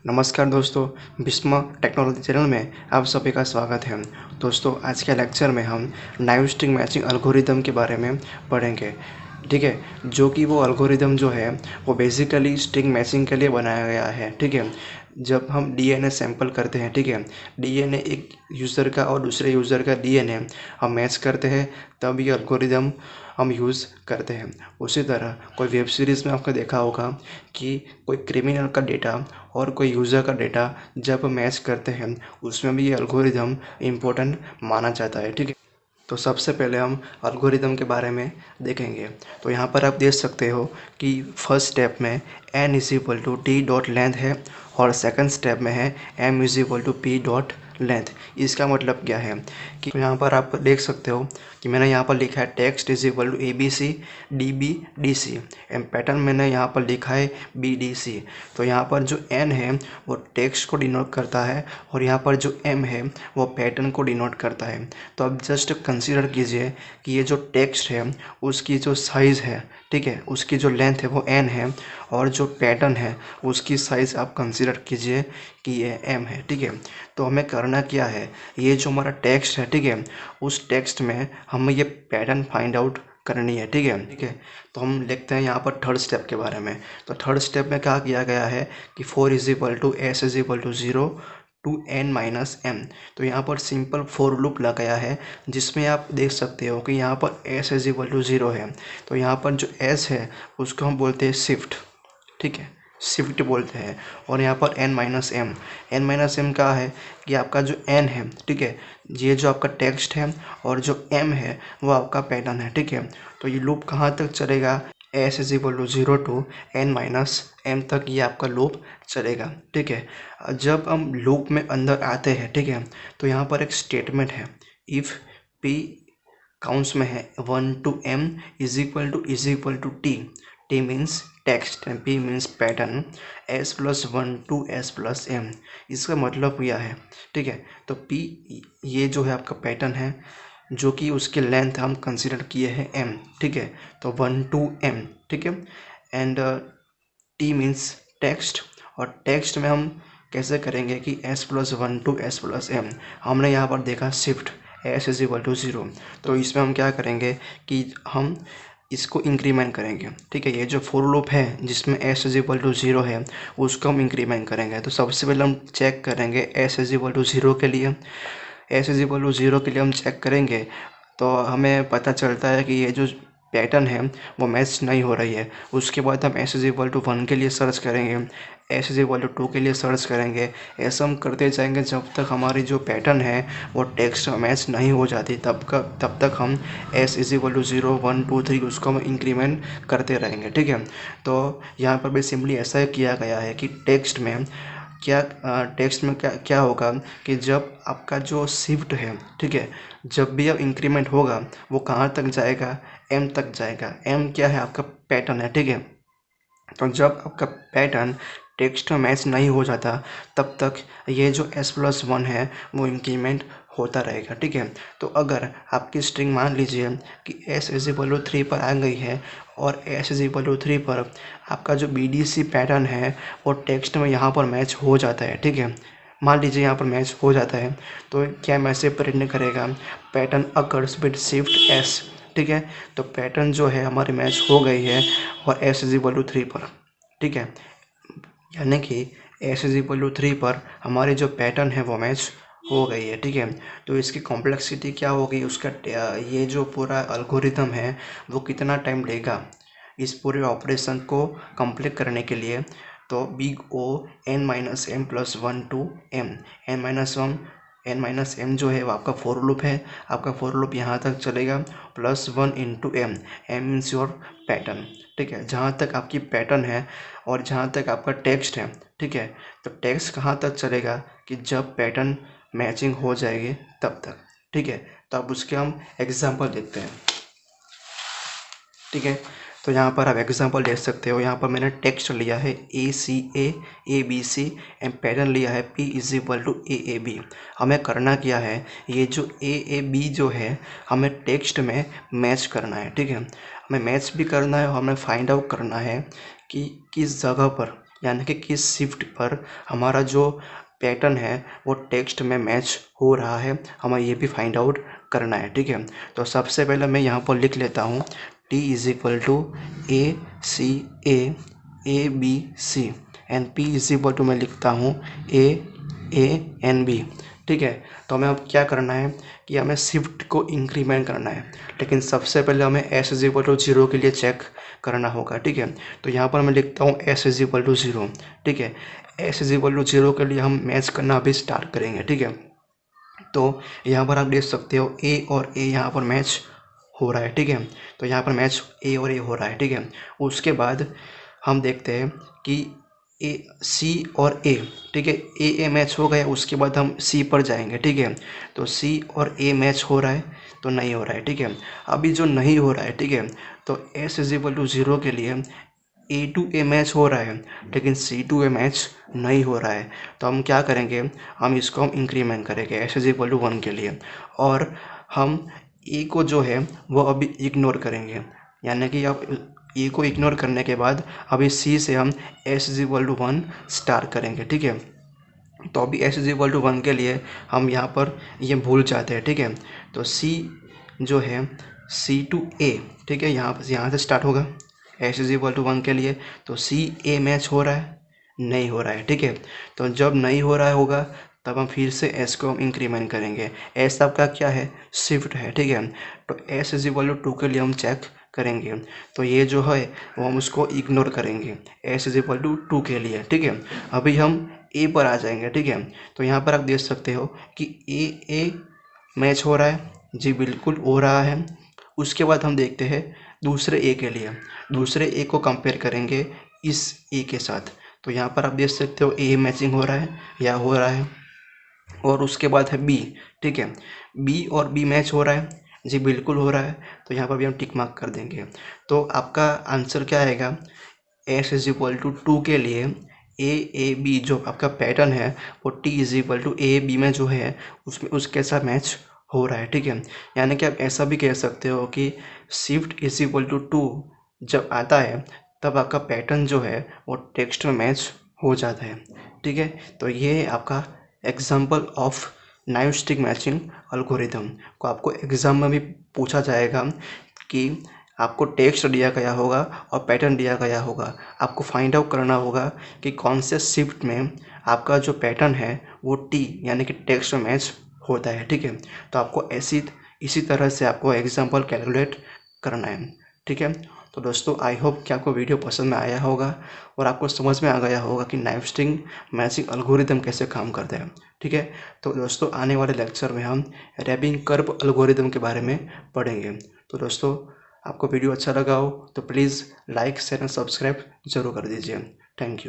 नमस्कार दोस्तों, Bisma technology channel में आप सभी का स्वागत है। दोस्तों, आज के लेक्चर में हम नाइव स्ट्रिंग मैचिंग एल्गोरिदम के बारे में पढ़ेंगे। ठीक है, जो कि वो एल्गोरिदम जो है वो बेसिकली स्ट्रिंग मैचिंग के लिए बनाया गया है। ठीक है, जब हम डीएनए सैंपल करते हैं, ठीक है, डीएनए एक यूज़र का और दूसरे यूज़र का डीएनए हम मैच करते हैं, तब ये एल्गोरिदम हम यूज़ करते हैं। उसी तरह कोई वेब सीरीज़ में आपने देखा होगा कि कोई क्रिमिनल का डेटा और कोई यूज़र का डेटा जब मैच करते हैं, उसमें भी ये एल्गोरिदम इम्पोर्टेंट माना जाता है। ठीक है, तो सबसे पहले हम एल्गोरिदम के बारे में देखेंगे। तो यहाँ पर आप देख सकते हो कि फर्स्ट स्टेप में n is equal to T dot length है और सेकंड स्टेप में है m is equal to P dot length. इसका मतलब क्या है कि यहाँ पर आप देख सकते हो कि मैंने यहाँ पर लिखा है text is equal to ABC DB DC and pattern मैंने यहाँ पर लिखा है BDC। तो यहाँ पर जो n है वो टेक्स्ट को डिनोट करता है और यहाँ पर जो m है वो पैटर्न को डिनोट करता है। तो अब जस्ट कंसीडर कीजिए कि ये जो टेक्स्ट है उसकी जो साइज़ है, ठीक है, उसकी जो लेंथ है वो n है और जो पैटर्न है उसकी साइज़ आप कंसीडर कीजिए कि ये m है। ठीक है, तो हमें करना क्या है, ये जो हमारा टेक्स्ट है, ठीक है, उस टेक्स्ट में हमें ये पैटर्न फाइंड आउट करनी है। ठीक है, ठीक है, तो हम लिखते हैं यहाँ पर थर्ड स्टेप के बारे में। तो थर्ड स्टेप में क्या किया गया है कि 4 is equal to S is equal to 0 to n minus m। तो यहाँ पर सिंपल फॉर लूप लगाया है जिसमें आप देख सकते हो कि यहाँ पर s इज इक्वल टू 0 है। तो यहाँ पर जो s है उसको हम बोलते हैं शिफ्ट। ठीक है, शिफ्ट बोलते हैं। और यहाँ पर n-m का है कि आपका जो n है, ठीक है, ये जो आपका टेक्स्ट है और जो m है वो आपका पैटर्न है। ठीक है, तो ये लूप कहाँ तक चलेगा, s is equal to 0 to n-m तक ये आपका लूप चलेगा। ठीक है, जब हम लूप में अंदर आते हैं, ठीक है, तो यहाँ पर एक स्टेटमेंट है, इफ़ p काउंट्स में है 1 to m is equal to t means text and p means pattern, s plus 1 to s plus m। इसका मतलब यह है। ठीक है, तो p ये जो है आपका पैटर्न है जो कि उसके लेंथ हम कंसिडर किए हैं m। ठीक है, तो 1 टू m। ठीक है, एंड t मीन्स टेक्स्ट, और टेक्स्ट में हम कैसे करेंगे कि s plus 1 to s plus m। हमने यहाँ पर देखा shift s is equal to 0, तो इसमें हम क्या करेंगे कि हम इसको इंक्रीमेंट करेंगे। ठीक है, ये जो फॉर लूप है जिसमें s इज इक्वल टू 0 है उसको हम इंक्रीमेंट करेंगे। तो सबसे पहले हम चेक करेंगे s इज इक्वल टू 0 के लिए। s इज इक्वल टू 0 के लिए हम चेक करेंगे तो हमें पता चलता है कि ये जो पैटर्न है वो मैच नहीं हो रही है। उसके बाद हम s इज इक्वल टू 1 के लिए सर्च करेंगे, s इज इक्वल टू 2 के लिए सर्च करेंगे। ऐसा हम करते जाएंगे जब तक हमारी जो पैटर्न है वो टेक्स्ट मैच नहीं हो जाती, तब तक हम s इज इक्वल टू 0 1 2 3 उसको हम इंक्रीमेंट करते रहेंगे। ठीक है, तो यहाँ पर भी सिंपली ऐसा किया गया है कि टेक्स्ट में क्या होगा कि जब आपका जो शिफ्ट है, ठीक है, जब भी अब इंक्रीमेंट होगा वो कहाँ तक जाएगा, m तक जाएगा। m क्या है, आपका पैटर्न है। ठीक है, तो जब आपका पैटर्न टेक्स्ट में मैच नहीं हो जाता तब तक ये जो s प्लस 1 है वो इंक्रीमेंट होता रहेगा। ठीक है, तो अगर आपकी स्ट्रिंग मान लीजिए कि s इज इक्वल टू 3 पर आ गई है और s इज इक्वल टू 3 पर आपका जो BDC पैटर्न है वो टेक्स्ट में यहाँ पर मैच हो जाता है। ठीक है, मान लीजिए यहाँ पर मैच हो जाता है तो क्या मैसेज प्रिंट करेगा, pattern occurs with shift s। ठीक है, तो पैटर्न जो है हमारी मैच हो गई है और s इज इक्वल टू 3 पर। ठीक है, यानी कि s इज इक्वल टू 3 पर हमारी जो पैटर्न है वो मैच हो गई है। ठीक है, तो इसकी कॉम्प्लेक्सिटी क्या होगी, उसका ये जो पूरा एल्गोरिथम है वो कितना टाइम लेगा इस पूरे ऑपरेशन को कंप्लीट करने के लिए। तो big O n-m plus 1 to m, n-m जो है वो आपका फॉर लूप है। आपका फॉर लूप यहाँ तक चलेगा plus 1 into m means your pattern. ठीक है, जहाँ तक आपकी पैटर्न है और जहाँ तक आपका टेक्स्ट है। ठीक है, तो टेक्स्ट कहाँ तक चलेगा कि जब पैटर्न मैचिंग हो जाएगी तब तक। ठीक है, तो अब उसके हम एग्जांपल देखते हैं। ठीक है, तो यहाँ पर आप एग्जांपल देख सकते हो। यहाँ पर मैंने टेक्स्ट लिया है ACA ABC एंड पैटर्न लिया है P is equal to AAB। हमें करना क्या है, ये जो AAB जो है हमें टेक्स्ट में मैच करना है। ठीक है, हमें मैच भी करना है और हमें फाइंड आउट करना है कि किस जगह पर यानी कि किस शिफ्ट पर हमारा जो पैटर्न है वो टेक्स्ट में मैच हो रहा है, हमें ये भी फाइंड आउट करना है। ठीक है, तो सबसे पहले मैं यहाँ पर लिख लेता हूँ T is equal to ABC and P is equal to मैं लिखता हूँ ANB। ठीक है, तो हमें अब क्या करना है कि हमें शिफ्ट को इंक्रीमेंट करना है, लेकिन सबसे पहले हमें S इज इक्वल टू 0 के लिए चेक करना होगा। ठीक है, तो यहाँ पर मैं लिखता हूँ S इज इक्वल टू 0। ठीक है, S इज इक्वल टू 0 के लिए हम मैच करना अभी स्टार्ट करेंगे। ठीक है, तो यहाँ पर आप देख सकते हो A और A यहाँ पर मैच हो रहा है। ठीक है, तो यहाँ पर मैच A और A हो रहा है। ठीक है, उसके बाद हम देखते हैं कि C और A। ठीक है, A मैच हो गया, उसके बाद हम C पर जाएंगे। ठीक है, तो C और A मैच हो रहा है तो नहीं हो रहा है। ठीक है, अभी जो नहीं हो रहा है, ठीक है, तो S इज इक्वल टू 0 के लिए A टू A मैच हो रहा है लेकिन C टू A मैच नहीं हो रहा है, तो हम क्या करेंगे, हम इसको हम इंक्रीमेंट करेंगे S इज इक्वल टू 1 के लिए, और हम A को जो है वो अभी इग्नोर करेंगे। यानी कि अब A को इग्नोर करने के बाद अभी C से हम S is equal to 1 start करेंगे। ठीक है, तो अभी S इज इक्वल टू 1 के लिए हम यहाँ पर ये भूल जाते हैं। ठीक है, तो C जो है C टू A, ठीक है, यहाँ से स्टार्ट होगा S इज इक्वल टू 1 के लिए, तो C A मैच हो रहा है, नहीं हो रहा है। ठीक है, तो जब नहीं हो रहा होगा तब हम फिर से S को हम इंक्रीमेंट करेंगे। S आपका क्या है, शिफ्ट है। ठीक है, तो S इज इक्वल टू 2 के लिए हम चेक करेंगे, तो ये जो है वो हम उसको इग्नोर करेंगे S इज इक्वल टू 2 के लिए। ठीक है, अभी हम A पर आ जाएंगे। ठीक है, तो यहाँ पर आप देख सकते हो कि A मैच हो रहा है, जी बिल्कुल हो रहा है। उसके बाद हम देखते हैं दूसरे A के लिए, दूसरे A को कंपेयर करेंगे इस A के साथ, तो यहाँ पर आप देख सकते हो A मैचिंग हो रहा है या हो रहा है। और उसके बाद है B। ठीक है, B और B मैच हो रहा है, जी बिल्कुल हो रहा है, तो यहाँ पर भी हम टिक मार्क कर देंगे। तो आपका आंसर क्या आएगा, S इज इक्वल टू 2 के लिए AAB जो आपका पैटर्न है वो T is equal to AAB में जो है उसमें उसके साथ मैच हो रहा है। ठीक है, यानी कि आप ऐसा भी कह सकते हो कि शिफ्ट इज इक्वल टू 2 जब आता है तब आपका पैटर्न जो है वो टेक्स्ट में मैच हो जाता है। ठीक है, तो ये आपका example of naive matching algorithm को आपको एग्ज़ाम में भी पूछा जाएगा कि आपको टेक्स्ट दिया गया होगा और पैटर्न दिया गया होगा, आपको फाइंड आउट करना होगा कि कौन से शिफ्ट में आपका जो पैटर्न है वो टी यानी कि टेक्स्ट में मैच होता है। ठीक है, तो आपको इसी तरह से आपको एग्जाम्पल कैलकुलेट करना है। ठीक है, तो दोस्तों आई होप कि आपको वीडियो पसंद में आया होगा और आपको समझ में आ गया होगा कि नाइव स्ट्रिंग मैचिंग एल्गोरिथम कैसे काम करते हैं। ठीक है, तो दोस्तों आने वाले लेक्चर में हम रैपिंग कर्व एल्गोरिथम के बारे में पढ़ेंगे। तो दोस्तों आपको वीडियो अच्छा लगा हो तो please like share and subscribe जरूर कर दीजिए। Thank you.